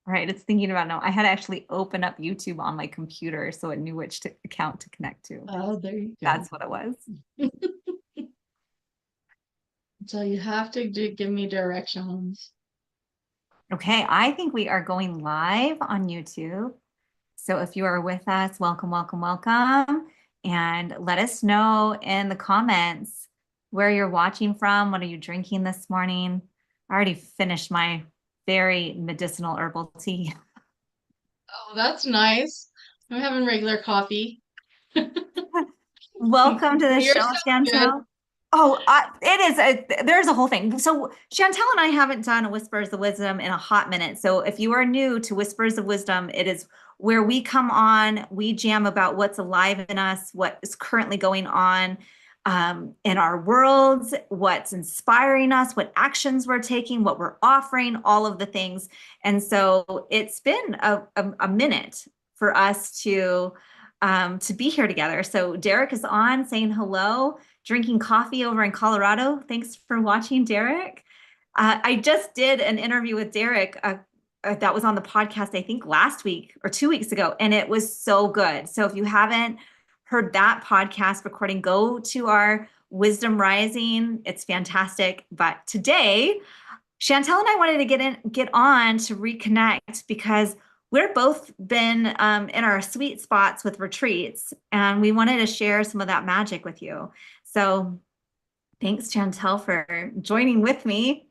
Right, it's thinking about now. I had to actually open up YouTube on my computer so it knew which account to connect to. Oh, there you go. That's what it was. So you have to give me directions. Okay, I think we are going live on YouTube. So if you are with us, welcome, welcome, welcome. And let us know in the comments where you're watching from. What are you drinking this morning? I already finished my very medicinal herbal tea. Oh, that's nice. I'm having regular coffee. Welcome to the Yours show, sounds good. Chantel. Oh, it is. There's a whole thing. So Chantel and I haven't done a Whispers of Wisdom in a hot minute. So if you are new to Whispers of Wisdom, it is where we come on, we jam about what's alive in us, what is currently going on in our worlds, what's inspiring us, what actions we're taking, what we're offering, all of the things. And so it's been a minute for us to be here together. So Derek is on saying hello, drinking coffee over in Colorado. Thanks for watching, Derek. I just did an interview with Derek that was on the podcast, I think last week or 2 weeks ago, and it was so good. So if you haven't heard that podcast recording, go to our Wisdom Rising. It's fantastic. But today, Chantel and I wanted to get on to reconnect because we're both been in our sweet spots with retreats, and we wanted to share some of that magic with you. So thanks, Chantel, for joining with me.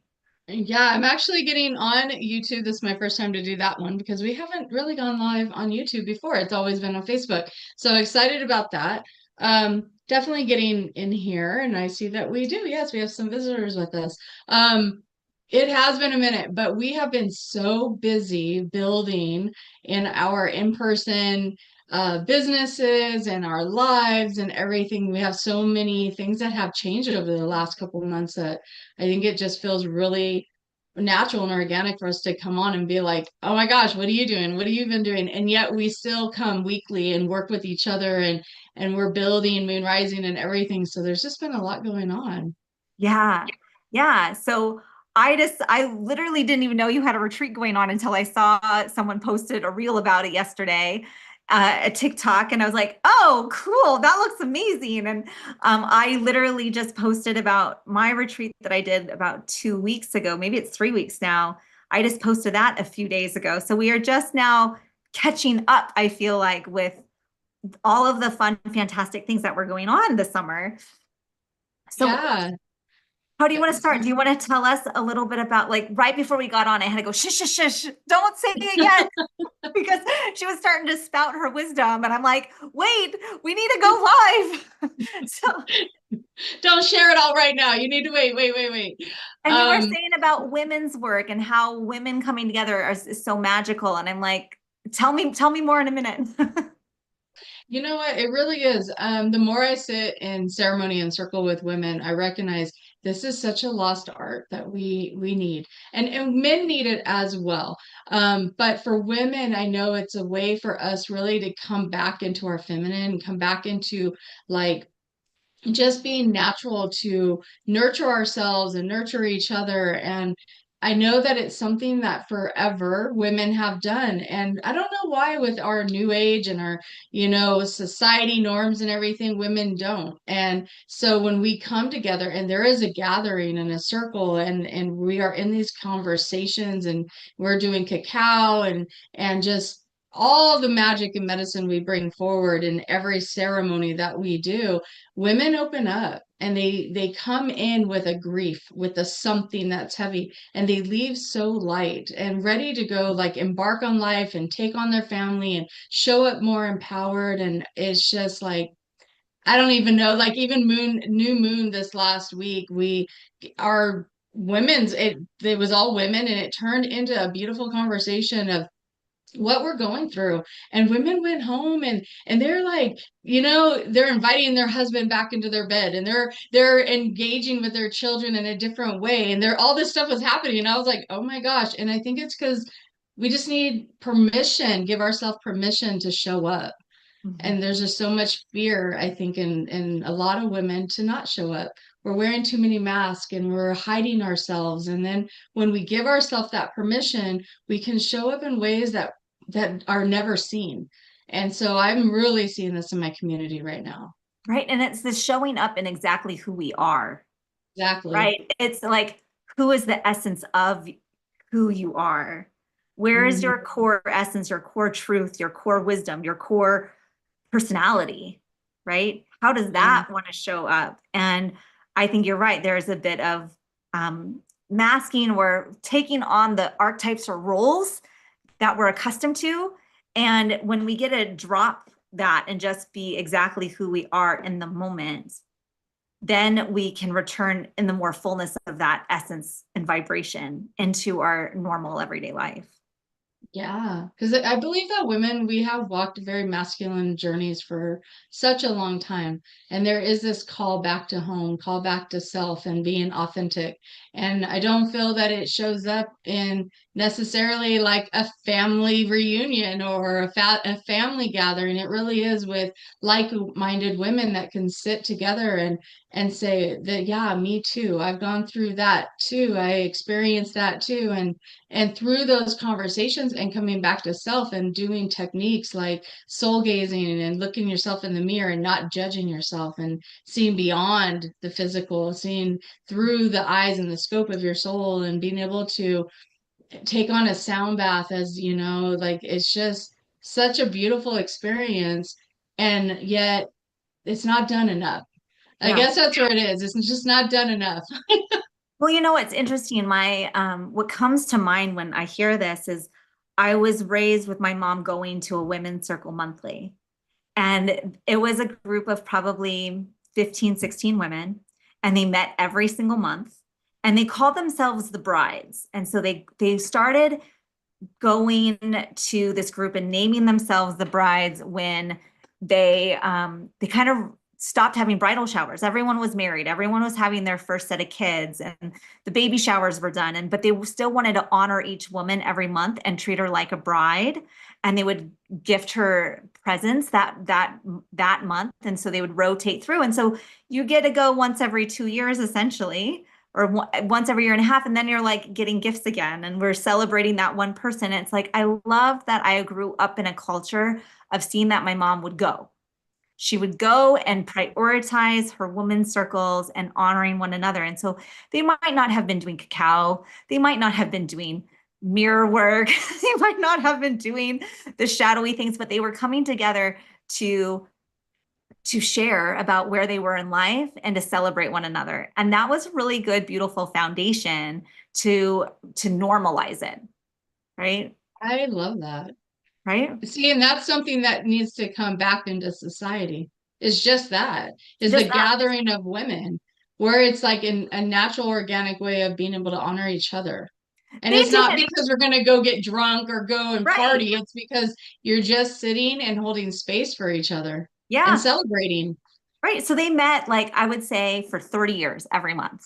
Yeah, I'm actually getting on YouTube. This is my first time to do that one because we haven't really gone live on YouTube before. It's always been on Facebook. So excited about that. Definitely getting in here, and I see that we do. Yes, we have some visitors with us. It has been a minute, but we have been so busy building in our in-person businesses and our lives and everything. We have so many things that have changed over the last couple of months that I think it just feels really natural and organic for us to come on and be like, oh my gosh, what are you doing? What have you been doing? And yet we still come weekly and work with each other and we're building Moon Rising and everything. So there's just been a lot going on. Yeah. Yeah. So I literally didn't even know you had a retreat going on until I saw someone posted a reel about it yesterday, a TikTok, and I was like, oh, cool. That looks amazing. And I literally just posted about my retreat that I did about 2 weeks ago. Maybe it's 3 weeks now. I just posted that a few days ago. So we are just now catching up, I feel like, with all of the fun, fantastic things that were going on this summer. So Yeah. how do you want to start? Do you want to tell us a little bit about, like, right before we got on, I had to go, shush, shush, shush, don't say it yet, because she was starting to spout her wisdom. And I'm like, wait, we need to go live. So, Don't share it all right now. You need to wait. and you were Um, saying about women's work and how women coming together is so magical. And I'm like, tell me more in a minute. You know what? It really is. The more I sit in ceremony and circle with women, I recognize this is such a lost art that we need, and men need it as well. But for women, I know it's a way for us really to come back into our feminine, come back into like just being natural to nurture ourselves and nurture each other. And I know that it's something that forever women have done. And I don't know why, with our new age and our, society norms and everything, women don't. And so when we come together and there is a gathering and a circle and we are in these conversations and we're doing cacao and just all the magic and medicine we bring forward in every ceremony that we do, women open up and they come in with a grief, with a something that's heavy, and they leave so light and ready to go, like embark on life and take on their family and show up more empowered. And it's just like, I don't even know, like even new moon this last week, we our women's it was all women, and it turned into a beautiful conversation of what we're going through. And women went home and they're like, they're inviting their husband back into their bed, and they're engaging with their children in a different way, and they're all this stuff was happening, and I was like, oh my gosh. And I think it's because we just need permission, give ourselves permission to show up. Mhm. And there's just so much fear, I think, in a lot of women to not show up, we're wearing too many masks and we're hiding ourselves. And then when we give ourselves that permission, we can show up in ways that are never seen. And so I'm really seeing this in my community right now. Right. And it's the showing up in exactly who we are, Exactly. right? It's like, who is the essence of who you are? Where is Mhm. your core essence, your core truth, your core wisdom, your core personality, right? How does Yeah. that want to show up? And I think you're right. There's a bit of masking or taking on the archetypes or roles that we're accustomed to. And when we get to drop that and just be exactly who we are in the moment, then we can return in the more fullness of that essence and vibration into our normal everyday life. Yeah, because I believe that women, we have walked very masculine journeys for such a long time. And there is this call back to home, call back to self and being authentic. And I don't feel that it shows up in necessarily like a family reunion or a family gathering. It really is with like-minded women that can sit together and say that, yeah, me too. I've gone through that too. I experienced that too. And through those conversations and coming back to self and doing techniques like soul gazing and looking yourself in the mirror and not judging yourself and seeing beyond the physical, seeing through the eyes and the scope of your soul and being able to take on a sound bath, as you know, like it's just such a beautiful experience. And yet it's not done enough. I Yeah. guess that's where it is. It's just not done enough. Well, what's interesting, my what comes to mind when I hear this is I was raised with my mom going to a women's circle monthly. And it was a group of probably 15, 16 women, and they met every single month. And they called themselves the brides. And so they started going to this group and naming themselves the brides when they kind of stopped having bridal showers. Everyone was married, everyone was having their first set of kids, and the baby showers were done. And but they still wanted to honor each woman every month and treat her like a bride. And they would gift her presents that month. And so they would rotate through. And so you get to go once every 2 years essentially, or once every year and a half, and then you're like getting gifts again, and we're celebrating that one person. It's like I love that I grew up in a culture of seeing that my mom would go. She would go and prioritize her women's circles and honoring one another. And so they might not have been doing cacao, they might not have been doing mirror work, they might not have been doing the shadowy things, but they were coming together to share about where they were in life and to celebrate one another. And that was a really good, beautiful foundation to normalize it, right? I love that. Right? See, and that's something that needs to come back into society. Is just that, is the Just that. gathering of women, where it's like in a natural, organic way of being able to honor each other. And They it's not did. because we're going to go get drunk or go and Right. party. It's because you're just sitting and holding space for each other and Yeah. celebrating. Right. So they met, like, I would say, for 30 years every month.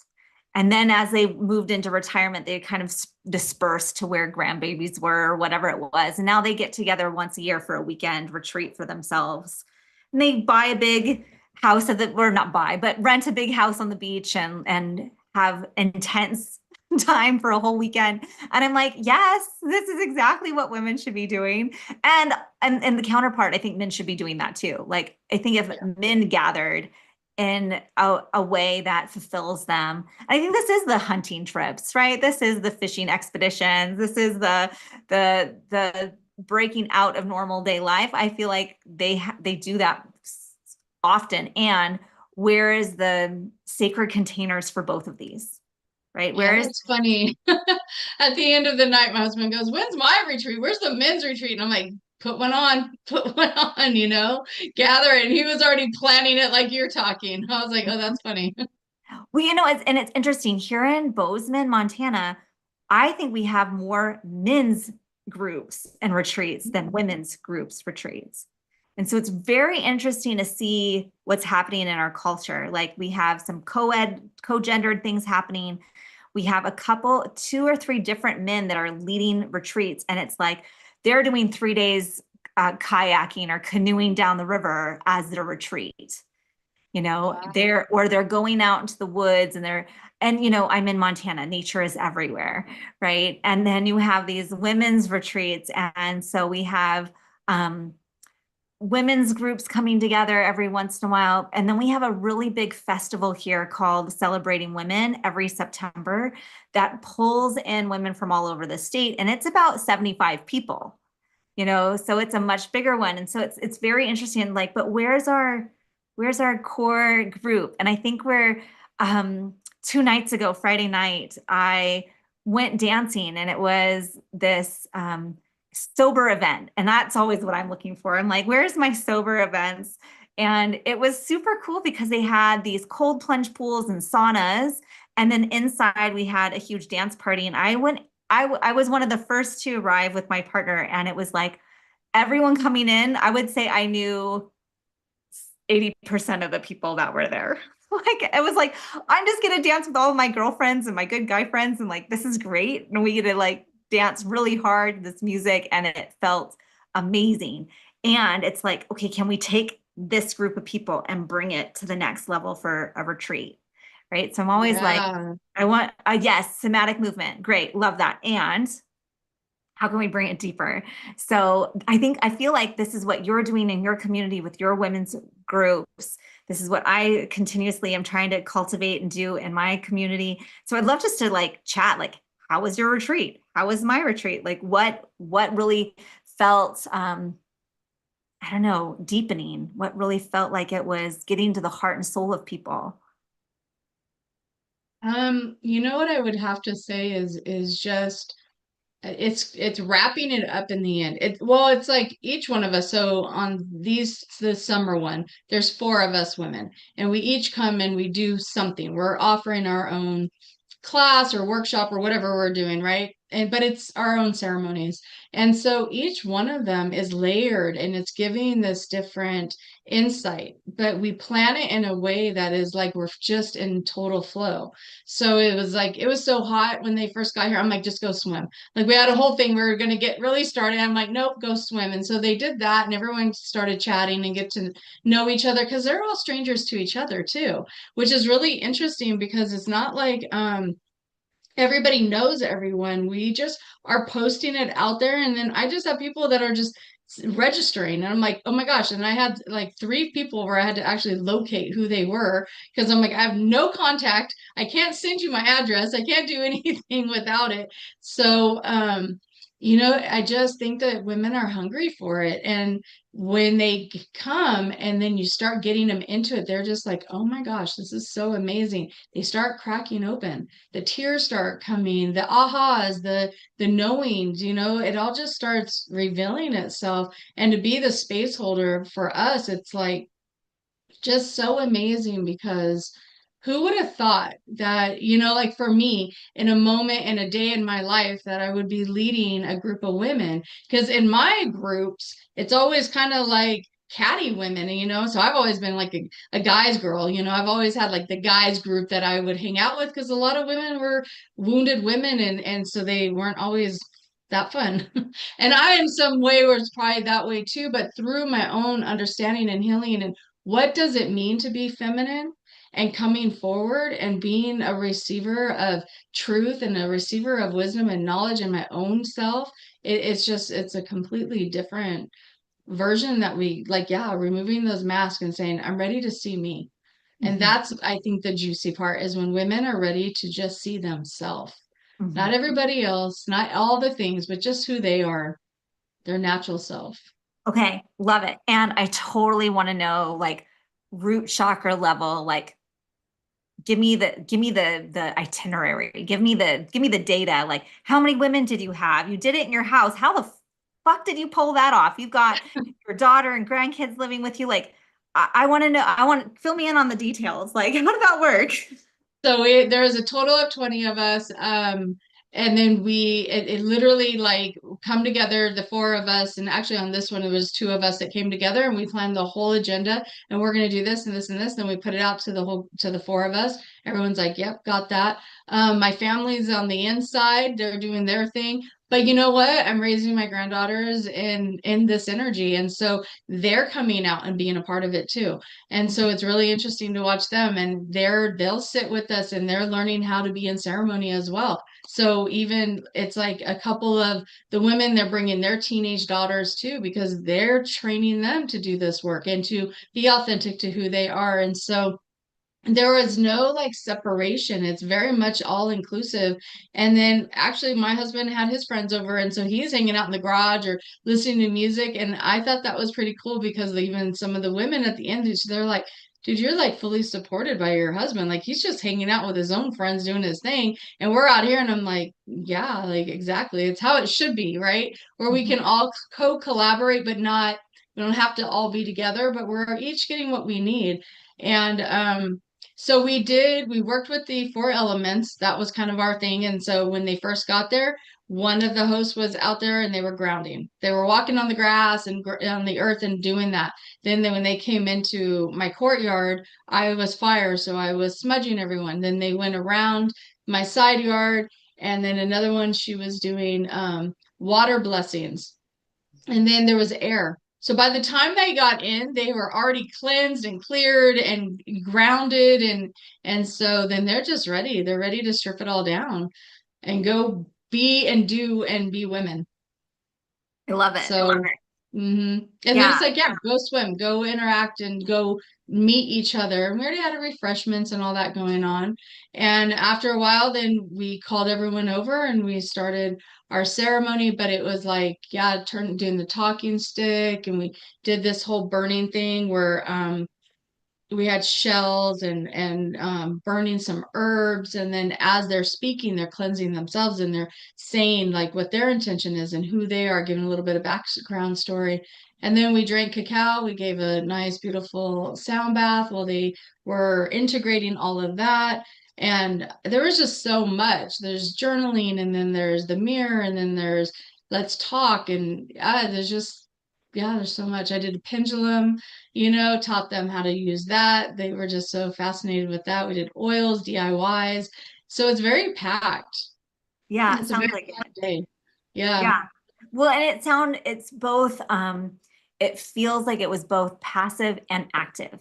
And then as they moved into retirement, they kind of dispersed to where grandbabies were or whatever it was. And now they get together once a year for a weekend retreat for themselves. And they buy a big house at the, or not buy, but rent a big house on the beach and have intense time for a whole weekend. And I'm like, yes, this is exactly what women should be doing. And the counterpart, I think men should be doing that too. Like, I think if men gathered in a way that fulfills them. I think this is the hunting trips, right? This is the fishing expeditions. This is the breaking out of normal day life. I feel like they do that often. And where is the sacred containers for both of these? Right? Yeah, Where is that's funny. At the end of the night, my husband goes, "When's my retreat? Where's the men's retreat?" And I'm like, "Put one on, put one on, gather it." And he was already planning it like you're talking. I was like, "Oh, that's funny." well, it's interesting here in Bozeman, Montana. I think we have more men's groups and retreats than women's groups retreats. And so it's very interesting to see what's happening in our culture. Like, we have some co-gendered things happening. We have a couple, two or three different men that are leading retreats, and it's like they're doing 3 days kayaking or canoeing down the river as their retreat. Wow. they're going out into the woods and I'm in Montana, nature is everywhere, right? And then you have these women's retreats. And so we have, um, women's groups coming together every once in a while. And then we have a really big festival here called Celebrating Women every September that pulls in women from all over the state. And it's about 75 people, so it's a much bigger one. And so it's very interesting. Like, but where's our core group? And I think um 2 nights ago, Friday night, I went dancing and it was this sober event. And that's always what I'm looking for. I'm like, where's my sober events? And it was super cool because they had these cold plunge pools and saunas. And then inside we had a huge dance party. And I was one of the first to arrive with my partner. And it was like everyone coming in, I would say I knew 80% of the people that were there. Like, it was like, I'm just gonna dance with all of my girlfriends and my good guy friends, and like, this is great. And we get to like dance really hard, this music, and it felt amazing. And it's like, okay, can we take this group of people and bring it to the next level for a retreat? Right. So I'm always like, Yeah. I want, yes, somatic movement. Great. Love that. And how can we bring it deeper? So I feel like this is what you're doing in your community with your women's groups. This is what I continuously am trying to cultivate and do in my community. So I'd love just to like chat, like, how was your retreat? How was my retreat? Like what really felt I don't know, deepening, what really felt like it was getting to the heart and soul of people. You know what I would have to say is just it's wrapping it up in the end. It's like each one of us. So on the summer one, there's four of us women, and we each come and we do something. We're offering our own class or workshop or whatever we're doing, right? And but it's our own ceremonies. And so each one of them is layered and it's giving this different insight, but we plan it in a way that is like we're just in total flow. So it was like it was so hot when they first got here. I'm like, just go swim. Like we had a whole thing we were gonna get really started. I'm like, nope, go swim. And so they did that and everyone started chatting and get to know each other because they're all strangers to each other too, which is really interesting because it's not like everybody knows everyone. We just are posting it out there. And then I just have people that are just registering. And I'm like, oh my gosh. And I had like three people where I had to actually locate who they were because I'm like, I have no contact. I can't send you my address. I can't do anything without it. So, I just think that women are hungry for it. And when they come and then you start getting them into it, they're just like, oh my gosh, this is so amazing. They start cracking open, the tears start coming, the ahas, the knowings, it all just starts revealing itself. And to be the space holder for us, it's like just so amazing because who would have thought that, like for me, in a moment in a day in my life, that I would be leading a group of women? Because in my groups, it's always kind of like catty women, so I've always been like a guy's girl, I've always had like the guys group that I would hang out with because a lot of women were wounded women and so they weren't always that fun. And I in some way was probably that way too, but through my own understanding and healing and what does it mean to be feminine and coming forward and being a receiver of truth and a receiver of wisdom and knowledge in my own self, it's a completely different version that we like, yeah, removing those masks and saying, I'm ready to see me. And Mhm, that's, I think, the juicy part is when women are ready to just see themselves, not mhm. everybody else, not all the things, but just who they are, their natural self. Okay, love it. And I totally want to know like root chakra level, like give me the itinerary. Give me the data. Like how many women did you have? You did it in your house. How the fuck did you pull that off? You've got your daughter and grandkids living with you. Like I want to know, I want to fill me in on the details. Like how did that work? So there was a total of 20 of us. And then it literally like come together, the four of us, and actually on this one, it was two of us that came together and we planned the whole agenda and we're going to do this and this and this. Then we put it out to the four of us. Everyone's like, yep, got that. My family's on the inside. They're doing their thing. But you know what? I'm raising my granddaughters in this energy. And so they're coming out and being a part of it too. And so it's really interesting to watch them, and they'll sit with us and they're learning how to be in ceremony as well. So even it's like a couple of the women, they're bringing their teenage daughters too, because they're training them to do this work and to be authentic to who they are. And so there was no like separation. It's very much all inclusive. And then actually my husband had his friends over, and so he's hanging out in the garage or listening to music. And I thought that was pretty cool because even some of the women at the end, they're like, dude, you're like fully supported by your husband. Like he's just hanging out with his own friends doing his thing. And we're out here. And I'm like, yeah, like exactly. It's how it should be, right? Where we can all co-collaborate, but not, we don't have to all be together, but we're each getting what we need. And so we worked with the four elements. That was kind of our thing. And so when they first got there, one of the hosts was out there and they were grounding. They were walking on the grass and on the earth and doing that. Then when they came into my courtyard, I was fire. So I was smudging everyone. Then they went around my side yard. And then another one, she was doing water blessings. And then there was air. So by the time they got in, they were already cleansed and cleared and grounded, and so then they're just ready. They're ready to strip it all down and go be and do and be women. I love it. So, and then Yeah. it's like, yeah, go swim, go interact, and go meet each other. And we already had refreshments and all that going on. And after a while, then we called everyone over and we started our ceremony. But it was like, yeah, doing the talking stick, and we did this whole burning thing where we had shells and burning some herbs, and then as they're speaking, they're cleansing themselves and they're saying like what their intention is and who they are, giving a little bit of background story. And then we drank cacao. We gave a nice beautiful sound bath while they were integrating all of that. And there was just so much. There's journaling, and then there's the mirror, and then there's let's talk, and there's just, yeah, there's so much. I did a pendulum, taught them how to use that. They were just so fascinated with that. We did oils, DIYs. So it's very packed. Yeah, it It's a sounds very like it. packed day. Yeah. Yeah. Well, and it's both, it feels like it was both passive and active,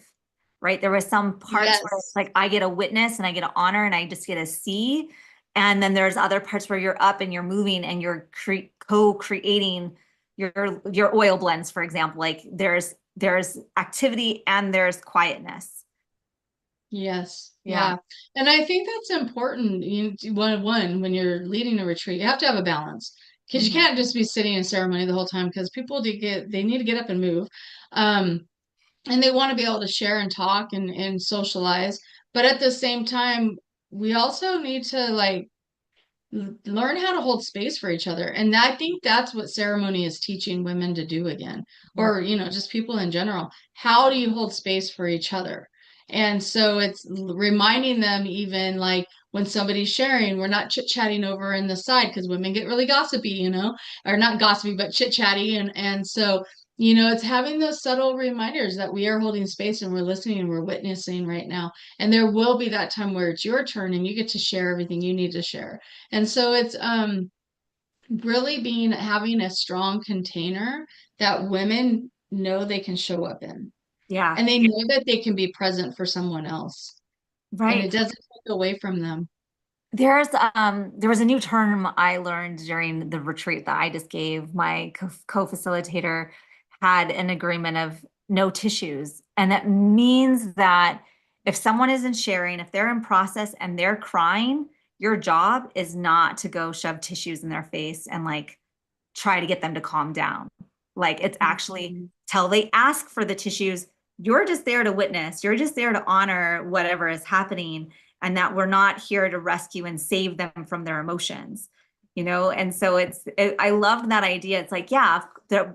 right? There was some parts where it's Yes. like I get a witness and I get an honor and I just get to see. And then there's other parts where you're up and you're moving and you're co-creating your oil blends, for example. Like there's activity and there's quietness. Yes. Yeah. Yeah. And I think that's important. One, when you're leading a retreat, you have to have a balance because you Mhm. can't just be sitting in ceremony the whole time, because people they need to get up and move. Um, and they want to be able to share and talk and socialize. But at the same time, we also need to like learn how to hold space for each other. And I think that's what ceremony is teaching women to do again, or, just people in general. How do you hold space for each other? And so it's reminding them, even like when somebody's sharing, we're not chit-chatting over in the side, because women get really gossipy, or not gossipy, but chit-chatty. And so, it's having those subtle reminders that we are holding space and we're listening and we're witnessing right now. And there will be that time where it's your turn and you get to share everything you need to share. And so it's really having a strong container that women know they can show up in. Yeah. And they know that they can be present for someone else. And it Right. doesn't take away from them. There was a new term I learned during the retreat that I just gave. My co-facilitator had an agreement of no tissues. And that means that if someone isn't sharing, if they're in process and they're crying, your job is not to go shove tissues in their face and like try to get them to calm down. Like it's actually till they ask for the tissues, you're just there to witness, you're just there to honor whatever is happening, and that we're not here to rescue and save them from their emotions, And so I loved that idea. It's like, yeah,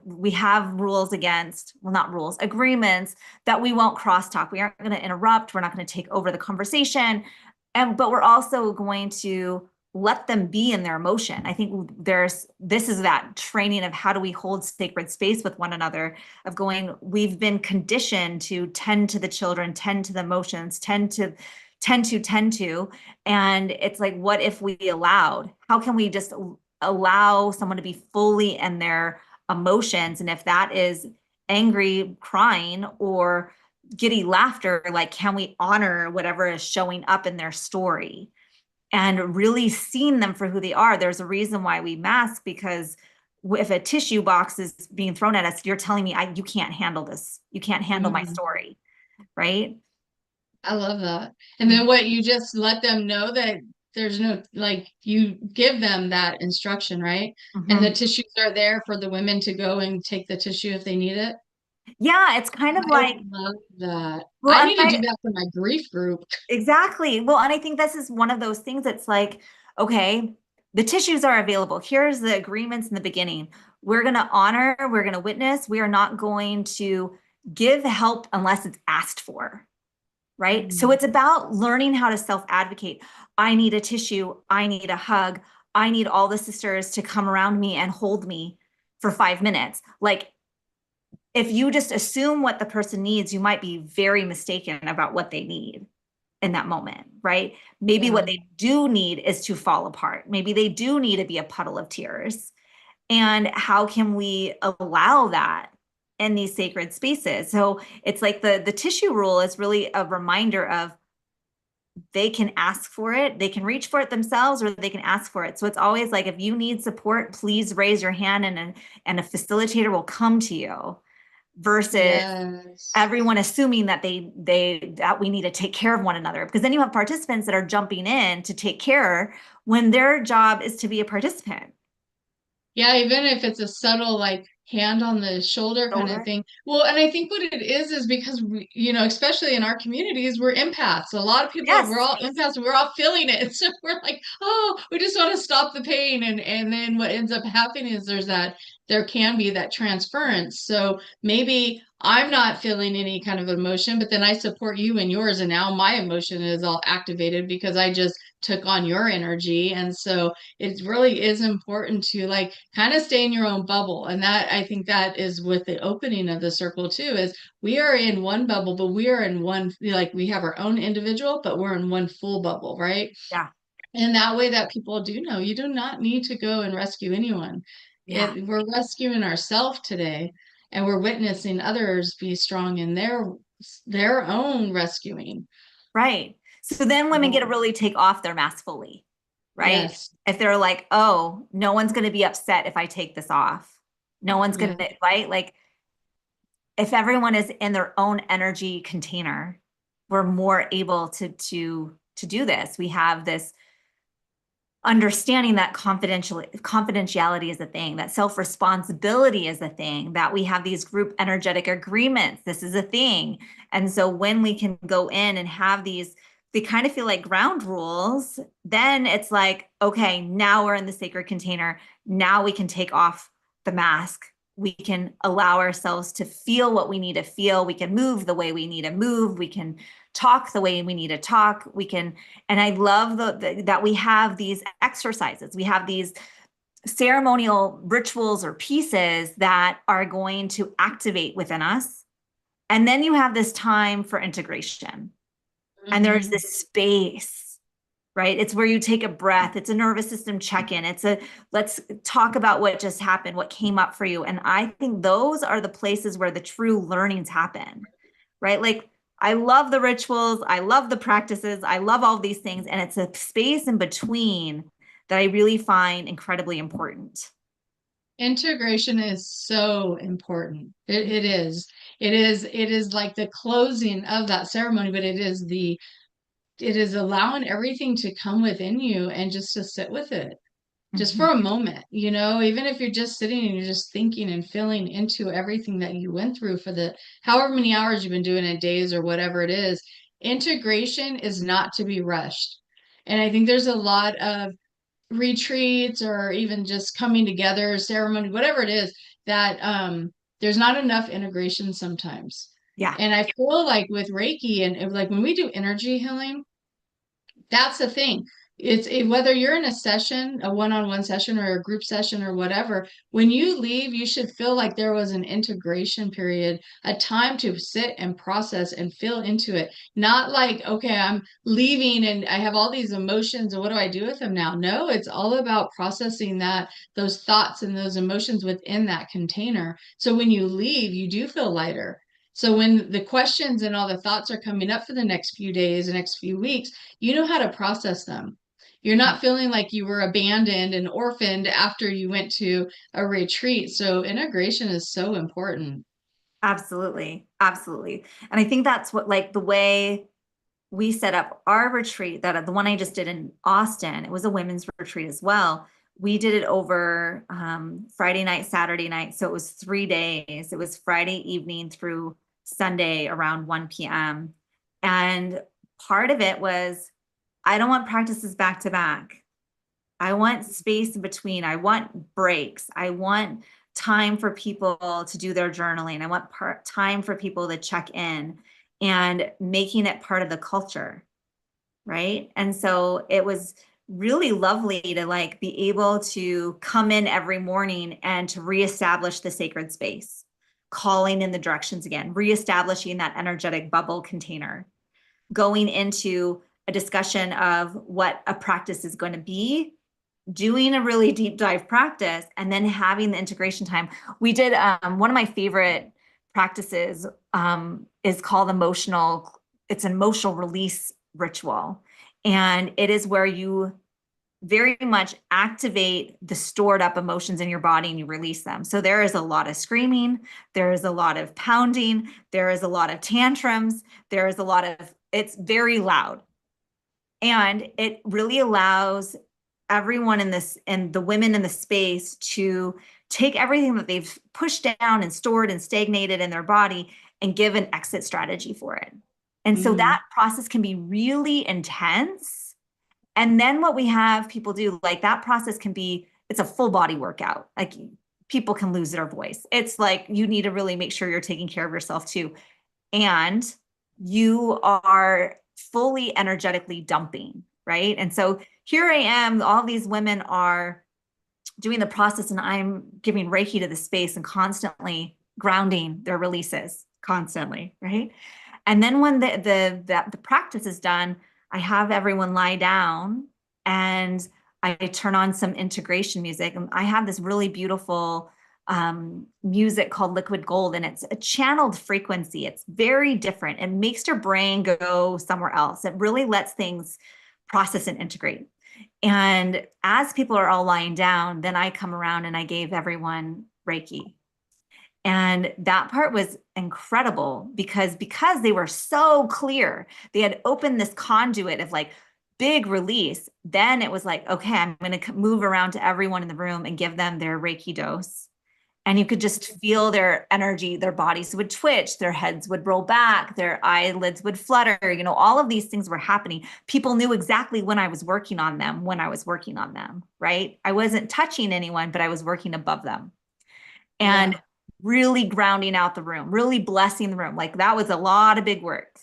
we have rules against, well, not rules, agreements that we won't crosstalk. We aren't going to interrupt. We're not going to take over the conversation. But we're also going to let them be in their emotion. I think this is that training of how do we hold sacred space with one another, of going, we've been conditioned to tend to the children, tend to the emotions, tend to, and it's like, what if we allowed, how can we just allow someone to be fully in their emotions? And if that is angry crying or giddy laughter, like, can we honor whatever is showing up in their story and really seeing them for who they are? There's a reason why we mask, because if a tissue box is being thrown at us, you're telling me, you can't handle this. You can't handle my Mhm. story, right? I love that. And then what, you just let them know that there's no, like, you give them that instruction, right? And the Mhm. tissues are there for the women to go and take the tissue if they need it. Yeah, it's kind of I like, love that. well, I and need to do that for my grief group. exactly. Well, and I think this is one of those things that's like, okay, the tissues are available. Here's the agreements in the beginning. We're going to honor, we're going to witness, we are not going to give help unless it's asked for, right? So Mhm. it's about learning how to self-advocate. I need a tissue, I need a hug, I need all the sisters to come around me and hold me for 5 minutes. Like, if you just assume what the person needs, you might be very mistaken about what they need in that moment, right? Maybe what Yeah. they do need is to fall apart. Maybe they do need to be a puddle of tears. And how can we allow that in these sacred spaces? So it's like the tissue rule is really a reminder of, they can ask for it, they can reach for it themselves, or they can ask for it. So it's always like, if you need support, please raise your hand, and a facilitator will come to you, versus Yes. everyone assuming that that we need to take care of one another. Because then you have participants that are jumping in to take care when their job is to be a participant. Yeah, even if it's a subtle, like, hand on the shoulder kind of Shoulder. thing. Well, and I think what it is because we, especially in our communities, we're empaths. A lot of people, we're Yes. all empaths, we're all feeling it. So we're like, oh, we just want to stop the pain. And then what ends up happening is there can be that transference. So maybe I'm not feeling any kind of emotion, but then I support you in yours, and now my emotion is all activated because I just took on your energy. And so it really is important to, like, kind of stay in your own bubble. And that, I think that is with the opening of the circle too, is we are in one bubble, but we are in one, like, we have our own individual, but we're in one full bubble, right? Yeah. And that way that people do know you do not need to go and rescue anyone. Yeah. We're rescuing ourselves today, and we're witnessing others be strong in their own rescuing. Right. So then women get to really take off their mask fully, right? Yes. If they're like, oh, no one's going to be upset if I take this off. No one's going Yeah. to, right? Like, if everyone is in their own energy container, we're more able to do this. We have this understanding that confidentiality is a thing, that self-responsibility is a thing, that we have these group energetic agreements. This is a thing. And so when we can go in and have these, they kind of feel like ground rules, then it's like, okay, now we're in the sacred container. Now we can take off the mask. We can allow ourselves to feel what we need to feel. We can move the way we need to move. We can talk the way we need to talk. We can, and I love that we have these exercises. We have these ceremonial rituals or pieces that are going to activate within us. And then you have this time for integration. And there's Mhm. this space, right? It's where you take a breath. It's a nervous system check-in. It's a, let's talk about what just happened, what came up for you. And I think those are the places where the true learnings happen, right? Like, I love the rituals, I love the practices, I love all these things. And it's a space in between that I really find incredibly important. Integration is so important. It is. It is like the closing of that ceremony, but it is allowing everything to come within you and just to sit with it just for Mhm. a moment, even if you're just sitting and you're just thinking and feeling into everything that you went through for the however many hours you've been doing it, days or whatever it is. Integration is not to be rushed. And I think there's a lot of retreats or even just coming together ceremony, whatever it is, that there's not enough integration sometimes. Yeah. And I feel like with Reiki and like when we do energy healing, that's the thing. Whether you're in a session, a one-on-one session or a group session or whatever, when you leave, you should feel like there was an integration period, a time to sit and process and feel into it. Not like, okay, I'm leaving and I have all these emotions and what do I do with them now? No, it's all about processing those thoughts and those emotions within that container. So when you leave, you do feel lighter. So when the questions and all the thoughts are coming up for the next few days, the next few weeks, you know how to process them. You're not feeling like you were abandoned and orphaned after you went to a retreat. So integration is so important. Absolutely. Absolutely. And I think that's what, like, the way we set up our retreat, that the one I just did in Austin, it was a women's retreat as well. We did it over Friday night, Saturday night. So it was 3 days. It was Friday evening through Sunday around 1 p.m. And part of it was, I don't want practices back to back. I want space in between. I want breaks. I want time for people to do their journaling. I want time for people to check in and making it part of the culture, right? And so it was really lovely to like be able to come in every morning and to reestablish the sacred space, calling in the directions again, reestablishing that energetic bubble container, going into a discussion of what a practice is going to be, doing a really deep dive practice, and then having the integration time. We did one of my favorite practices is called it's an emotional release ritual. And it is where you very much activate the stored up emotions in your body and you release them. So there is a lot of screaming, there is a lot of pounding, there is a lot of tantrums, there is a lot of, it's very loud. And it really allows everyone in this and the women in the space to take everything that they've pushed down and stored and stagnated in their body and give an exit strategy for it. And so Mm, that process can be really intense. And then what we have people do, like that process can be, it's a full body workout. Like people can lose their voice. It's like you need to really make sure you're taking care of yourself too. And you are fully energetically dumping, right? And so here I am, all these women are doing the process, and I'm giving Reiki to the space and constantly grounding their releases constantly, right? And then when the practice is done, I have everyone lie down and I turn on some integration music. And I have this really beautiful music called Liquid Gold, and it's a channeled frequency. It's very different. It makes your brain go somewhere else. It really lets things process and integrate. And as people are all lying down, then I come around and I gave everyone Reiki. And that part was incredible because they were so clear. They had opened this conduit of like big release. Then it was like, okay, I'm going to move around to everyone in the room and give them their Reiki dose. And you could just feel their energy, their bodies would twitch, their heads would roll back, their eyelids would flutter. You know, all of these things were happening. People knew exactly when I was working on them, right? I wasn't touching anyone, but I was working above them. And yeah. really grounding out the room, really blessing the room. Like that was a lot of big work,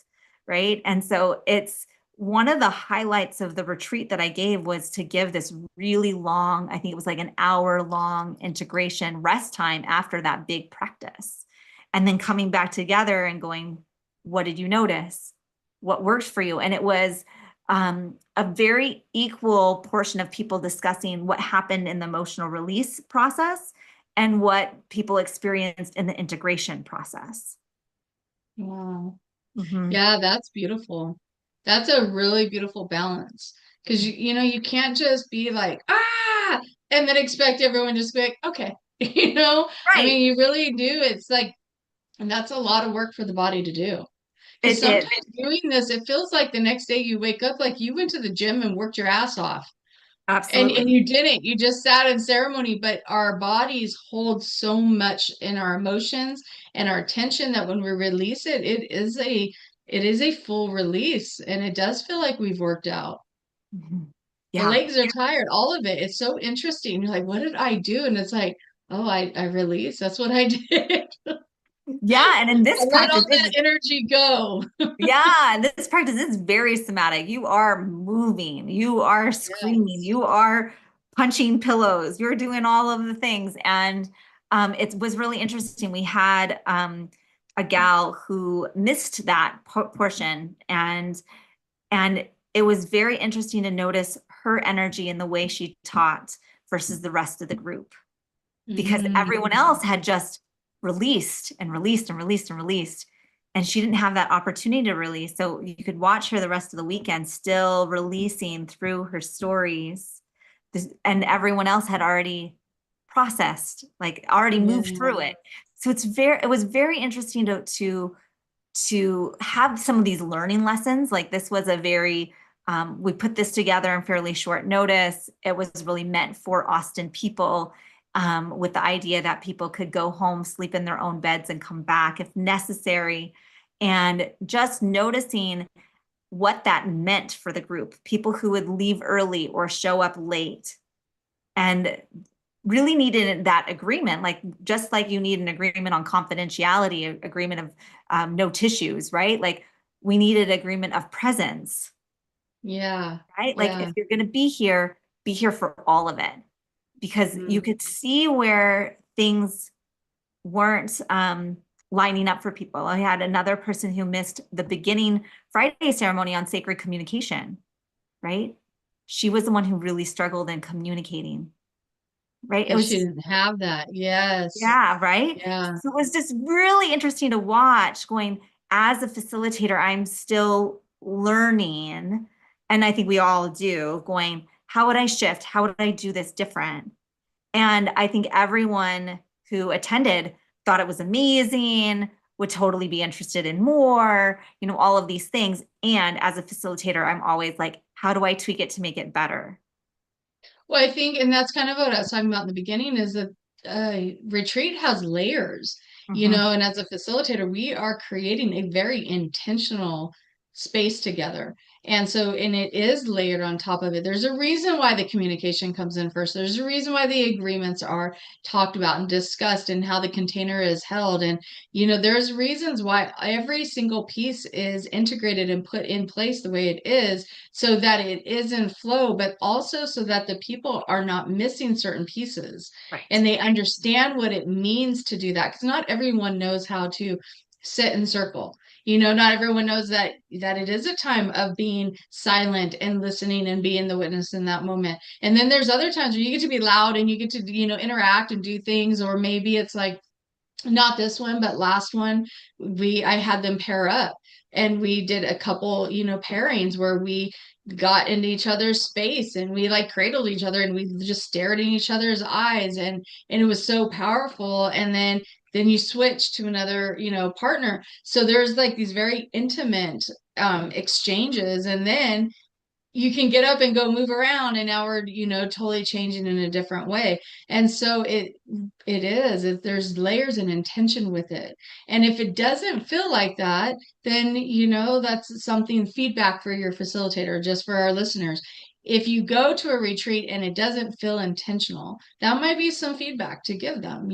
right? And so it's one of the highlights of the retreat that I gave was to give this really long, I think it was like an hour long integration rest time after that big practice. And then coming back together and going, what did you notice? What worked for you? And it was a very equal portion of people discussing what happened in the emotional release process and what people experienced in the integration process. Wow. Mhm. Yeah, that's beautiful. That's a really beautiful balance. Because you can't just be like, ah, and then expect everyone just to be like, okay. I Right. mean, you really do. It's like, and that's a lot of work for the body to do. Because It is. sometimes doing this, it feels like the next day you wake up like you went to the gym and worked your ass off. And Absolutely. you didn't. You just sat in ceremony, but our bodies hold so much in our emotions and our tension that when we release it, it is a full release and it does feel like we've worked out. Mhm. The Yeah. legs are tired, all of it. It's so interesting. You're like, what did I do? And it's like, oh, I released. That's what I did. Yeah, and in I this let all practice, that energy go. yeah, this practice is very somatic. You are moving, you are screaming, Yes. you are punching pillows, you're doing all of the things. And it was really interesting. We had a gal who missed that portion, and it was very interesting to notice her energy and the way she taught versus the rest of the group, because everyone Mm. else had just released and released and released and released. And she didn't have that opportunity to release. So you could watch her the rest of the weekend still releasing through her stories. And everyone else had already processed, like already moved Yeah. through it. So it was very interesting to have some of these learning lessons. Like this was a very, we put this together in fairly short notice. It was really meant for Austin people, with the idea that people could go home, sleep in their own beds, and come back if necessary. And just noticing what that meant for the group, people who would leave early or show up late, and really needed that agreement, like just like you need an agreement on confidentiality, agreement of no tissues, right? Like we needed agreement of presence, Yeah. right? Like if Yeah. you're going to be here for all of it, because you Mm. could see where things weren't lining up for people. I had another person who missed the beginning Friday ceremony on sacred communication, right? She was the one who really struggled in communicating, right? It Because was she just, didn't have that. Yes. yeah, right. Yeah. So it was just really interesting to watch going as a facilitator, I'm still learning. And I think we all do going, how would I shift? How would I do this different? And I think everyone who attended thought it was amazing, would totally be interested in more, all of these things. And as a facilitator, I'm always like, how do I tweak it to make it better? Well, I think, and that's kind of what I was talking about in the beginning, is that retreat has layers, Mhm. and as a facilitator, we are creating a very intentional space together. And it is layered on top of it. There's a reason why the communication comes in first. There's a reason why the agreements are talked about and discussed and how the container is held. And, there's reasons why every single piece is integrated and put in place the way it is so that it is in flow, but also so that the people are not missing certain pieces Right. and they understand what it means to do that. Because not everyone knows how to sit in circle. Not everyone knows that it is a time of being silent and listening and being the witness in that moment. And then there's other times where you get to be loud and you get to, interact and do things, or maybe it's like not this one, but last one, I had them pair up and we did a couple, pairings where we got into each other's space and we like cradled each other and we just stared in each other's eyes and it was so powerful. And then you switch to another, partner. So there's like these very intimate exchanges, and then you can get up and go move around, and now we're totally changing in a different way. And so there's layers and intention with it. And if it doesn't feel like that, then that's something, feedback for your facilitator, just for our listeners. If you go to a retreat and it doesn't feel intentional, that might be some feedback to give them,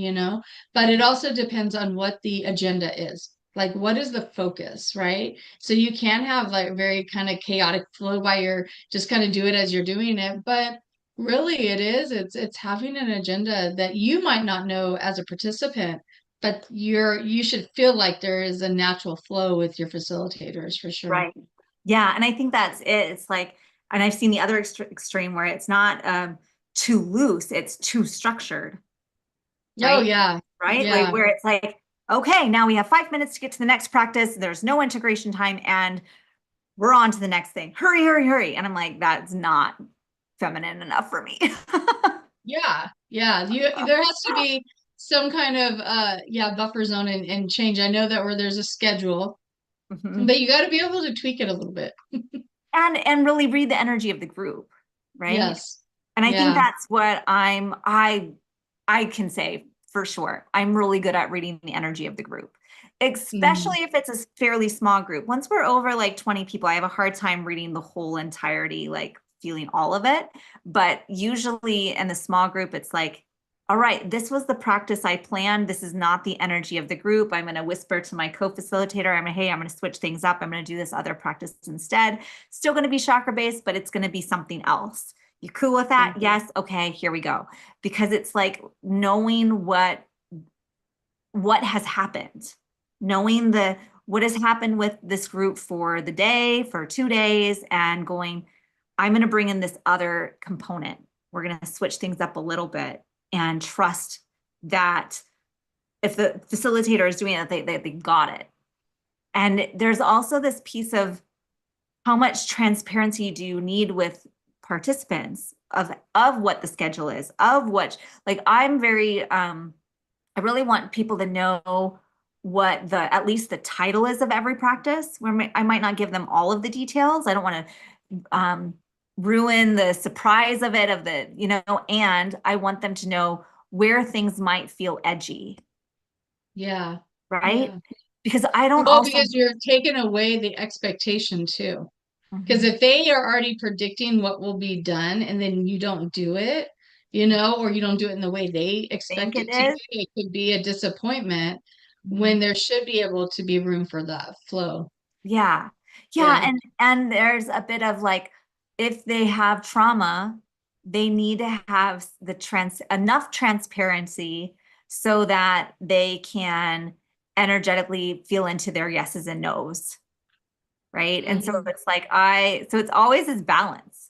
but it also depends on what the agenda is. Like, what is the focus, right? So you can have like very kind of chaotic flow by your just kind of do it as you're doing it. But really it's having an agenda that you might not know as a participant, but you should feel like there is a natural flow with your facilitators for sure. Right. Yeah. And I think that's it. It's like, and I've seen the other extreme where it's not too loose, it's too structured, Oh right? yeah. Right. Like Yeah. where it's like, okay, now we have 5 minutes to get to the next practice. There's no integration time and we're on to the next thing. Hurry, hurry, hurry. And I'm like, that's not feminine enough for me. Yeah. Yeah. There has to be some kind of buffer zone and change. I know that where there's a schedule, Mhm. but you got to be able to tweak it a little bit. And really read the energy of the group, right? Yes. And I think Yeah. that's what I can say for sure. I'm really good at reading the energy of the group, Mhm. especially if it's a fairly small group. Once we're over like 20 people, I have a hard time reading the whole entirety, like feeling all of it. But usually in the small group, it's like, all right, this was the practice I planned. This is not the energy of the group. I'm going to whisper to my co-facilitator. Hey, I'm going to switch things up. I'm going to do this other practice instead. Still going to be chakra based, but it's going to be something else. You cool with that? Mhm. Yes. Okay, here we go. Because it's like knowing what has happened, knowing what has happened with this group for the day, for 2 days, and going, I'm going to bring in this other component. We're going to switch things up a little bit and trust that if the facilitator is doing it, they got it. And there's also this piece of how much transparency do you need with participants of what the schedule is, of what, like, I'm very I really want people to know what at least the title is of every practice. Where I might not give them all of the details. I don't want to ruin the surprise of it, and I want them to know where things might feel edgy, Yeah. right? Yeah. Because I don't Well, also. because you're taking away the expectation too. Because Mhm. if they are already predicting what will be done and then you don't do it, or you don't do it in the way they Think expect it it to is. be, it could be a disappointment Mhm. when there should be able to be room for that flow. Yeah. Yeah, Yeah. and there's a bit of like, if they have trauma, they need to have the enough transparency so that they can energetically feel into their yeses and nos, right? And so Mhm. it's like so it's always this balance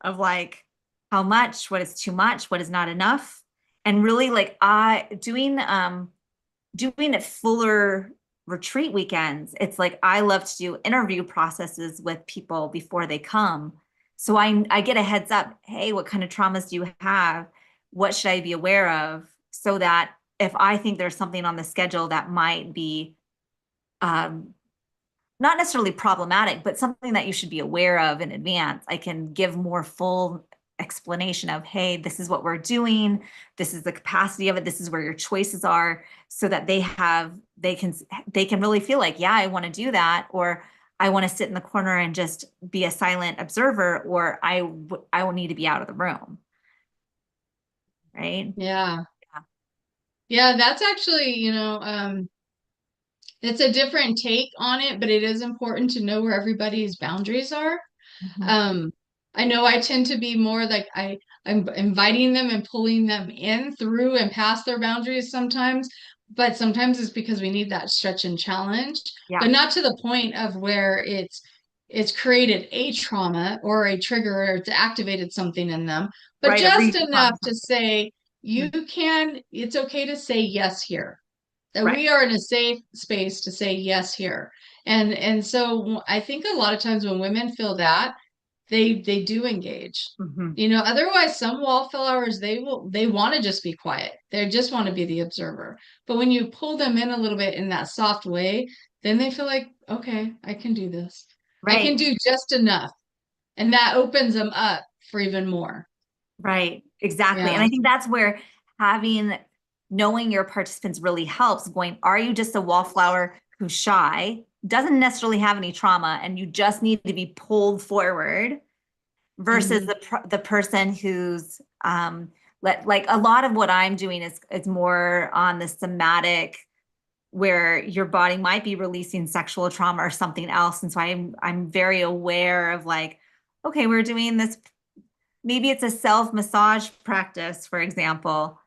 of like how much, what is too much, what is not enough. And really like I doing it fuller retreat weekends, it's like I love to do interview processes with people before they come. So I get a heads up, hey, what kind of traumas do you have? What should I be aware of? So that if I think there's something on the schedule that might be um, not necessarily problematic, but something that you should be aware of in advance, I can give more full explanation of, hey, this is what we're doing. This is the capacity of it. This is where your choices are, so that they can really feel like, yeah, I want to do that, or I want to sit in the corner and just be a silent observer, or I will need to be out of the room, right? Yeah. Yeah. Yeah, that's actually, it's a different take on it, but it is important to know where everybody's boundaries are. Mhm. Um, I know I tend to be more like I'm inviting them and pulling them in through and past their boundaries sometimes, but sometimes it's because we need that stretch and challenge, Yeah. but not to the point of where it's created a trauma or a trigger or it's activated something in them, but Right. A just re-trauma. enough to say it's okay to say yes here, that Right. we are in a safe space to say yes here. And so I think a lot of times when women feel that, they do engage. Mhm. Otherwise some wallflowers they want to just be quiet. They just want to be the observer. But when you pull them in a little bit in that soft way, then they feel like, okay, I can do this. I can Right. do just enough. And that opens them up for even more. Right, exactly. And Yeah. I think that's where having knowing your participants really helps. Going, are you just a wallflower who's shy, doesn't necessarily have any trauma, and you just need to be pulled forward, versus Hmm. the person who's like a lot of what I'm doing is more on the somatic, where your body might be releasing sexual trauma or something else. And so I'm very aware of like, okay, we're doing this. Maybe it's a self massage practice, for example.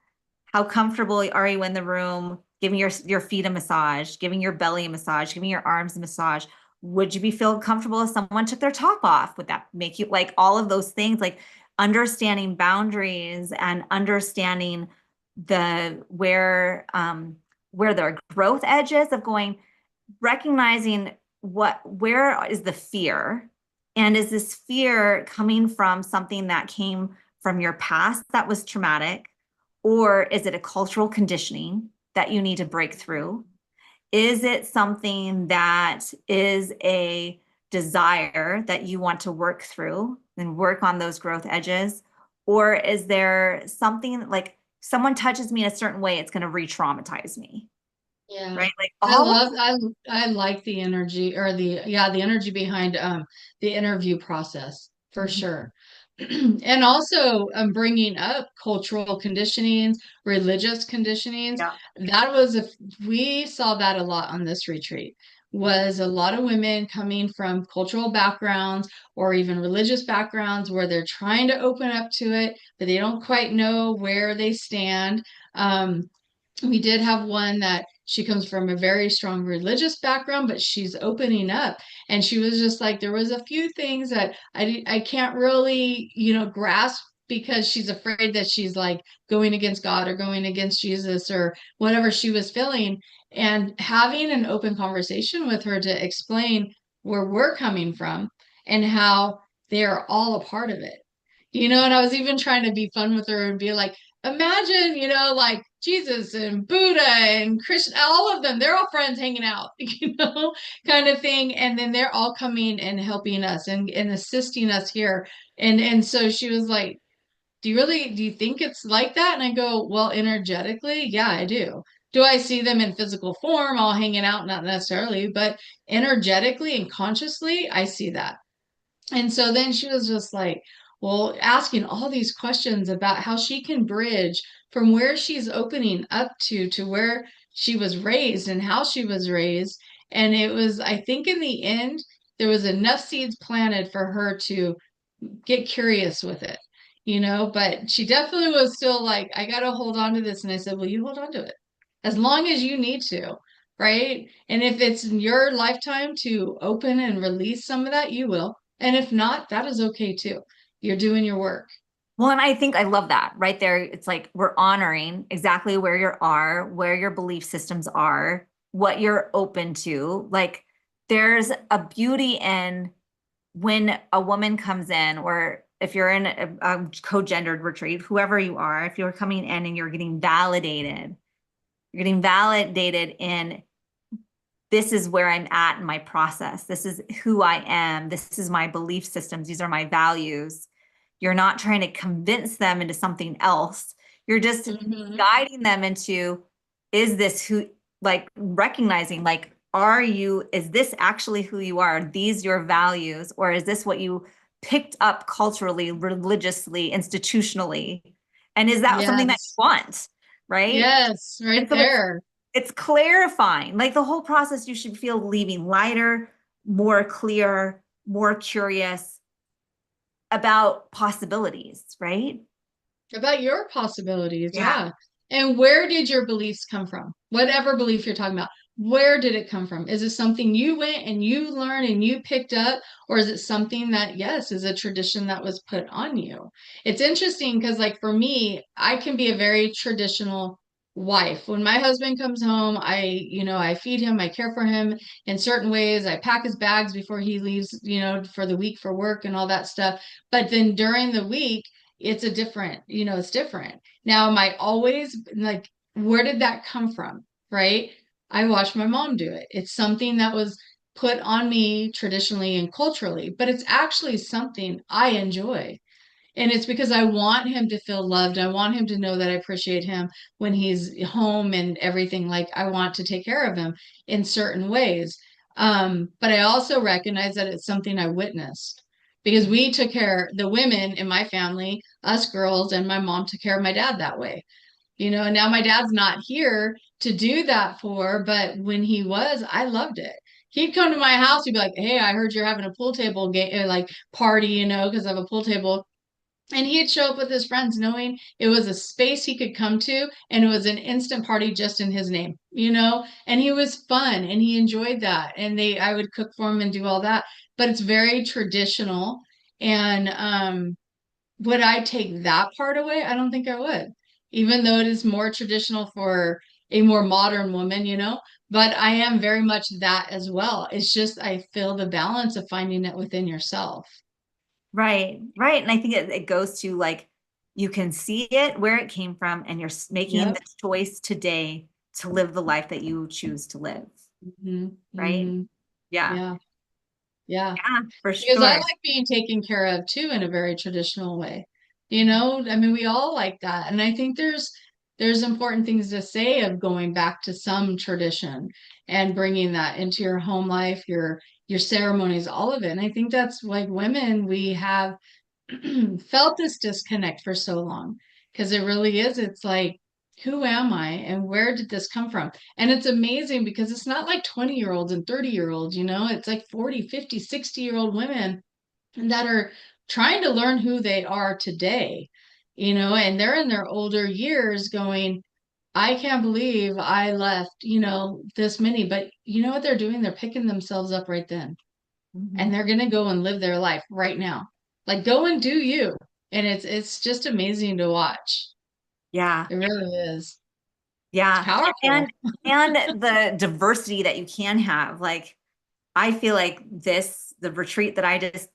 How comfortable are you in the room giving your feet a massage, giving your belly a massage, giving your arms a massage? Would you be feel comfortable if someone took their top off? Would that make you, like, all of those things, like understanding boundaries and understanding the where there are growth edges of going, recognizing where is the fear, and is this fear coming from something that came from your past that was traumatic, or is it a cultural conditioning that you need to break through? Is it something that is a desire that you want to work through and work on those growth edges? Or is there something like someone touches me in a certain way, it's going to re-traumatize me, Yeah. right? Like I all of love I like the energy or the energy behind the interview process for Mhm. sure. And also bringing up cultural conditionings, religious conditionings. Yeah. That was we saw that a lot on this retreat, was a lot of women coming from cultural backgrounds or even religious backgrounds where they're trying to open up to it, but they don't quite know where they stand. We did have one that she comes from a very strong religious background, but she's opening up. And she was just like, there was a few things that I can't really, grasp because she's afraid that she's like going against God or going against Jesus or whatever she was feeling. And having an open conversation with her to explain where we're coming from and how they're all a part of it. And I was even trying to be fun with her and be like, imagine, like Jesus and Buddha and Krishna, all of them, they're all friends hanging out, kind of thing. And then they're all coming and helping us and assisting us here. And so she was like, do you think it's like that? And I go, well, energetically, yeah, I do. Do I see them in physical form all hanging out? Not necessarily, but energetically and consciously, I see that. And so then she was just like, well, asking all these questions about how she can bridge from where she's opening up to where she was raised and how she was raised. And it was, I think in the end, there was enough seeds planted for her to get curious with it, but she definitely was still like, I got to hold on to this. And I said, well, you hold on to it as long as you need to. Right. And if it's in your lifetime to open and release some of that, you will. And if not, that is okay too. You're doing your work. Well, and I think I love that right there. It's like we're honoring exactly where you are, where your belief systems are, what you're open to. Like there's a beauty in when a woman comes in, or if you're in a co-gendered retreat, whoever you are, if you're coming in and you're getting validated in this is where I'm at in my process. This is who I am. This is my belief systems. These are my values. You're not trying to convince them into something else. You're just Mhm. guiding them into, is this who, like recognizing, like, is this actually who you are? Are these your values? Or is this what you picked up culturally, religiously, institutionally? And is that something that you Yes. want? Right? Yes, And right so there. it's clarifying. Like the whole process, you should feel leaving lighter, more clear, more curious about possibilities, right? About your possibilities, Yeah. yeah. And where did your beliefs come from? Whatever belief you're talking about, where did it come from? Is it something you went and you learned and you picked up, or is it something that, yes, is a tradition that was put on you? It's interesting because, like, for me, I can be a very traditional wife. When my husband comes home, I feed him, I care for him in certain ways. I pack his bags before he leaves, for the week for work and all that stuff. But then during the week, it's different. Now, am I always like, where did that come from? Right? I watched my mom do it. It's something that was put on me traditionally and culturally, but it's actually something I enjoy. And it's because I want him to feel loved. I want him to know that I appreciate him when he's home and everything. Like, I want to take care of him in certain ways. But I also recognize that it's something I witnessed because we took care, the women in my family, us girls, and my mom took care of my dad that way. And now my dad's not here to do that for, but when he was, I loved it. He'd come to my house, he'd be like, hey, I heard you're having a pool table game, like party, because I have a pool table, and he'd show up with his friends knowing it was a space he could come to and it was an instant party just in his name. And he was fun and he enjoyed that. And I would cook for him and do all that. But it's very traditional. And would I take that part away? I don't think I would, even though it is more traditional for a more modern woman. But I am very much that as well. It's just I feel the balance of finding it within yourself. Right, right. And I think it goes to like you can see it where it came from, and you're making the Yep. choice today to live the life that you choose to live. Hmm. Right? Hmm. Yeah. Yeah. Yeah. Yeah, for Because I sure. like being taken care of too in a very traditional way. I mean, we all like that. And I think there's important things to say of going back to some tradition and bringing that into your home life, your ceremonies, all of it. And I think that's like women, we have felt this disconnect for so long because it really is. It's like, who am I and where did this come from? And it's amazing because it's not like 20-year-olds and 30-year-olds, it's like 40, 50, 60-year-old women that are trying to learn who they are today, and they're in their older years going, I can't believe I left, this many, but you know what they're doing? They're picking themselves up right then and Mhm. they're going to go and live their life right now. Like go and do you. And it's just amazing to watch. Yeah. It really is. It's Yeah. powerful. And the diversity that you can have. Like, I feel like the retreat that I just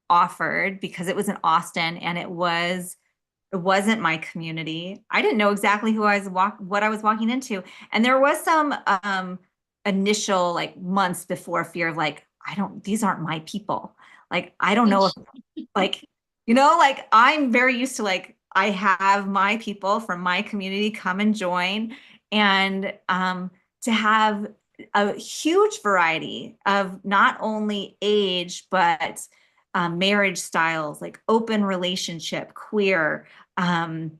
offered, because it was in Austin and it wasn't my community. I didn't know exactly what I was walking into. And there was some initial like months before fear of like, these aren't my people. Like, I don't know if like, like I'm very used to like, I have my people from my community come and join, and to have a huge variety of not only age, but marriage styles, like open relationship, queer, um,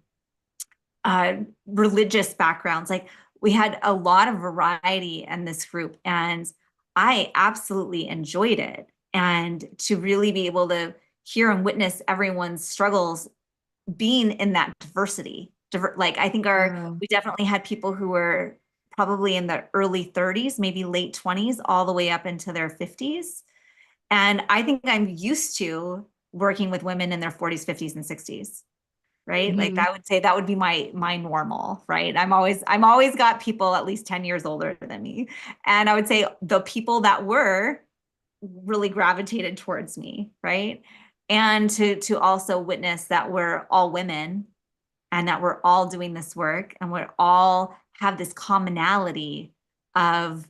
uh, religious backgrounds. Like we had a lot of variety in this group, and I absolutely enjoyed it. And to really be able to hear and witness everyone's struggles being in that diversity. Like I think Yeah. we definitely had people who were probably in the early 30s, maybe late 20s, all the way up into their 50s. And I think I'm used to working with women in their 40s, 50s, and 60s, right? Like Mhm. I would say that would be my normal, right? I'm always got people at least 10 years older than me. And I would say the people that were really gravitated towards me, right? And to also witness that we're all women and that we're all doing this work and we're all have this commonality of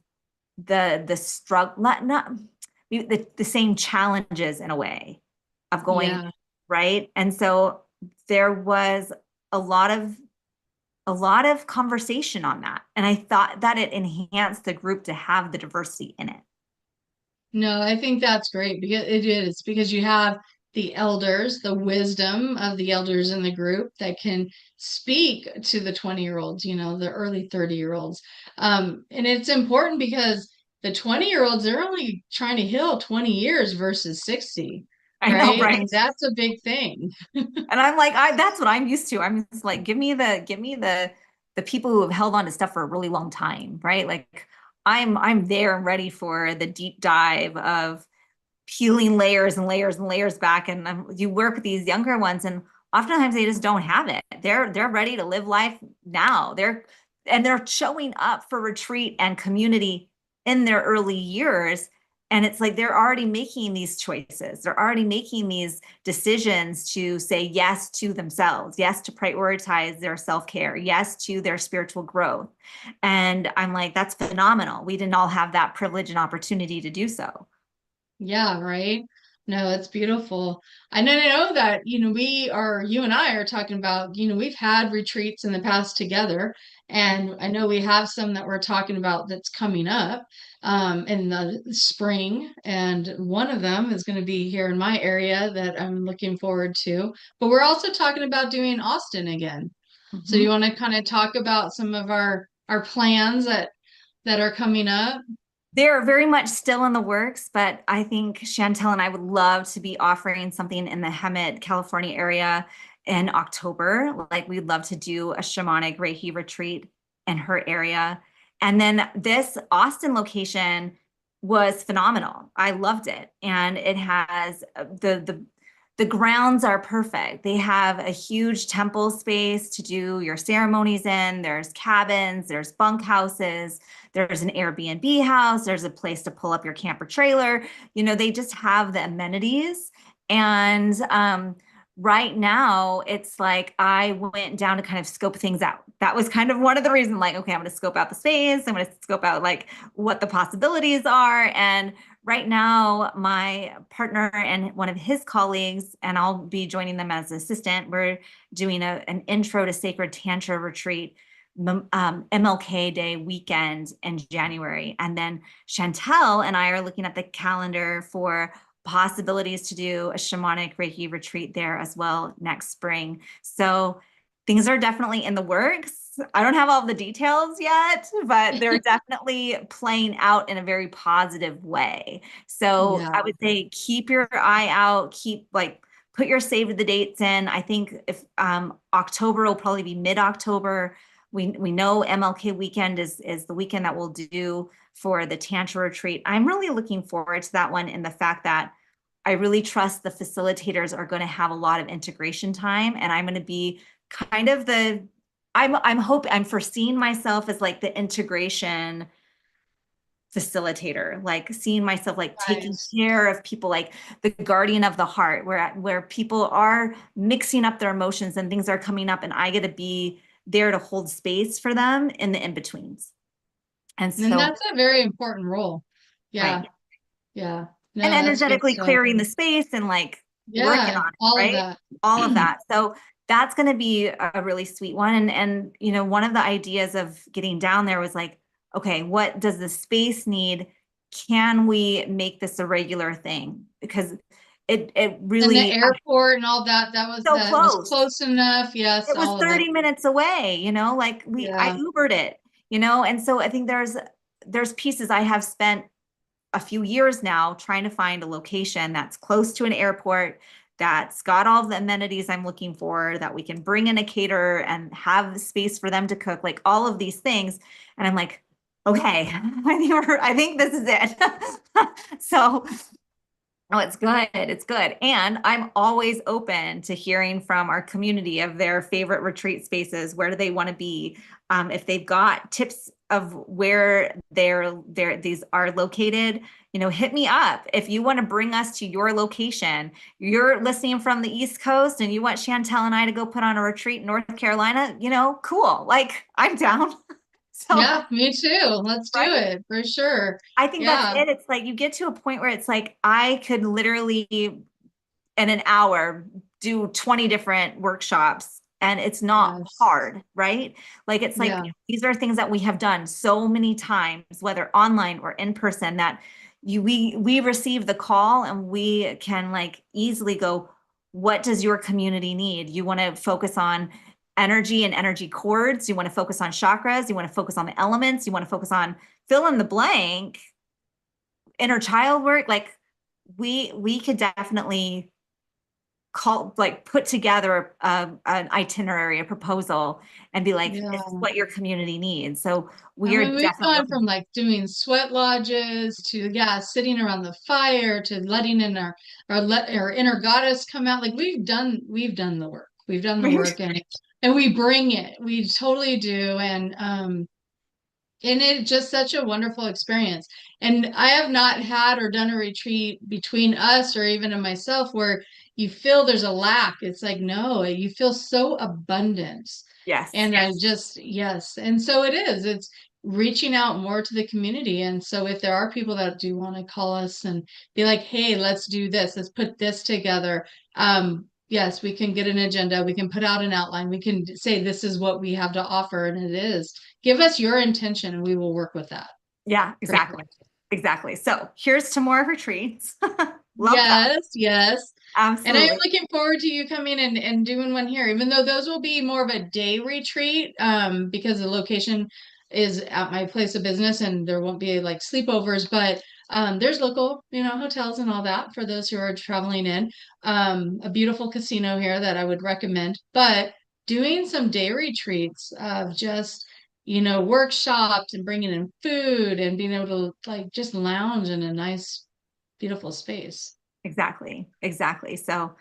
the struggle, not the same challenges in a way of going, Yeah. right. And so there was a lot of conversation on that, and I thought that it enhanced the group to have the diversity in it. No, I think that's great because it is because you have the elders, the wisdom of the elders in the group that can speak to the 20-year-olds, the early 30-year-olds. And it's important because the 20-year-olds, they're only trying to heal 20 years versus 60, I know, right? right. And that's a big thing. And I'm like, that's what I'm used to. I'm just like, give me the people who have held on to stuff for a really long time, right? Like I'm there and ready for the deep dive of peeling layers and layers and layers back. And you work with these younger ones, and oftentimes they just don't have it. They're ready to live life now. They're showing up for retreat and community in their early years. And it's like they're already making these choices. They're already making these decisions to say yes to themselves, yes to prioritize their self-care, yes to their spiritual growth. And I'm like, that's phenomenal. We didn't all have that privilege and opportunity to do so. Yeah, right. No, it's beautiful. And I know that, you and I are talking about, we've had retreats in the past together, and I know we have some that we're talking about that's coming up in the spring. And one of them is going to be here in my area that I'm looking forward to. But we're also talking about doing Austin again. So Mhm. you want to kind of talk about some of our plans that are coming up? They're very much still in the works, but I think Chantel and I would love to be offering something in the Hemet, California area in October. Like we'd love to do a shamanic Reiki retreat in her area. And then this Austin location was phenomenal. I loved it. And it has the grounds are perfect. They have a huge temple space to do your ceremonies in. There's cabins, there's bunk houses, there's an Airbnb house, there's a place to pull up your camper trailer. They just have the amenities. And right now, it's like I went down to kind of scope things out. That was kind of one of the reasons, like, okay, I'm going to scope out the space. I'm going to scope out like what the possibilities are. And right now, my partner and one of his colleagues, and I'll be joining them as assistant, we're doing an intro to sacred tantra retreat, MLK Day weekend in January. And then Chantel and I are looking at the calendar for possibilities to do a shamanic Reiki retreat there as well next spring. So things are definitely in the works. I don't have all the details yet, but they're definitely playing out in a very positive way. So Yeah. I would say keep your eye out, keep like put your save the dates in. I think if October will probably be mid-October. We know MLK weekend is the weekend that we'll do for the Tantra retreat. I'm really looking forward to that one in the fact that I really trust the facilitators are going to have a lot of integration time, and I'm going to be kind of the I'm foreseeing myself as like the integration facilitator, like seeing myself like taking Nice. care of people, like the guardian of the heart, where people are mixing up their emotions and things are coming up, and I get to be there to hold space for them in the in-betweens. And And so, that's a very important role. right. Yeah. Yeah. And No, that's good energetically stuff. clearing the space and like working Yeah, on it, all of right? that. All of that. So that's going to be a really sweet one. And one of the ideas of getting down there was like, okay, what does the space need? Can we make this a regular thing? Because it And the really airport and all that, so that was close. close enough. Yes, It was all of it. 30 minutes away, like I Yeah. Ubered it, and so I think there's pieces I have spent a few years now trying to find a location that's close to an airport, that's got all the amenities I'm looking for, that we can bring in a caterer and have space for them to cook, like all of these things. And I'm like, okay, I think this is it. So oh, it's good. It's good. And I'm always open to hearing from our community of their favorite retreat spaces. Where do they want to be? If they've got tips of where these are located, hit me up. If you want to bring us to your location, you're listening from the East Coast and you want Chantel and I to go put on a retreat in North Carolina, cool. Like I'm down. So, Yeah, me too. Let's do right? it for sure. I think that's Yeah. it. It's like you get to a point where it's like I could literally in an hour do 20 different workshops and it's not Yes. hard, right? Like it's like Yeah. these are things that we have done so many times, whether online or in person, that we receive the call and we can like easily go, what does your community need? You want to focus on energy and energy cords, you want to focus on chakras, you want to focus on the elements, you want to focus on fill in the blank, inner child work. Like we could definitely put together an itinerary, a proposal, and be like, this is Yeah. what your community needs. So we I are mean, we've definitely gone looking. from like doing sweat lodges to, yeah, sitting around the fire to letting in our inner goddess come out. Like we've done the work. We've done the work, and we bring it. We totally do. And it's just such a wonderful experience. And I have not had or done a retreat between us or even in myself where you feel there's a lack. It's like, no, you feel so abundant. Yes. And I just, yes. And so it is. It's reaching out more to the community. And so if there are people that do want to call us and be like, hey, let's do this, let's put this together. Yes, we can get an agenda. We can put out an outline. We can say this is what we have to offer. And it is. Give us your intention and we will work with that. Yeah, For sure. exactly. Exactly. So here's to more retreats. Love that. Yes, yes. And I'm Absolutely. looking forward to you coming and doing one here, even though those will be more of a day retreat, because the location is at my place of business and there won't be like sleepovers, but there's local, hotels and all that for those who are traveling in. A beautiful casino here that I would recommend, but doing some day retreats of just, workshops and bringing in food and being able to like just lounge in a nice, beautiful space. Exactly. Exactly. So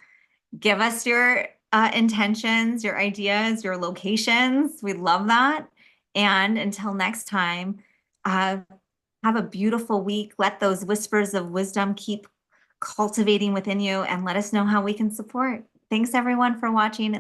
give us your intentions, your ideas, your locations. We love that. And until next time, uh, have a beautiful week. Let those whispers of wisdom keep cultivating within you and let us know how we can support. Thanks everyone for watching.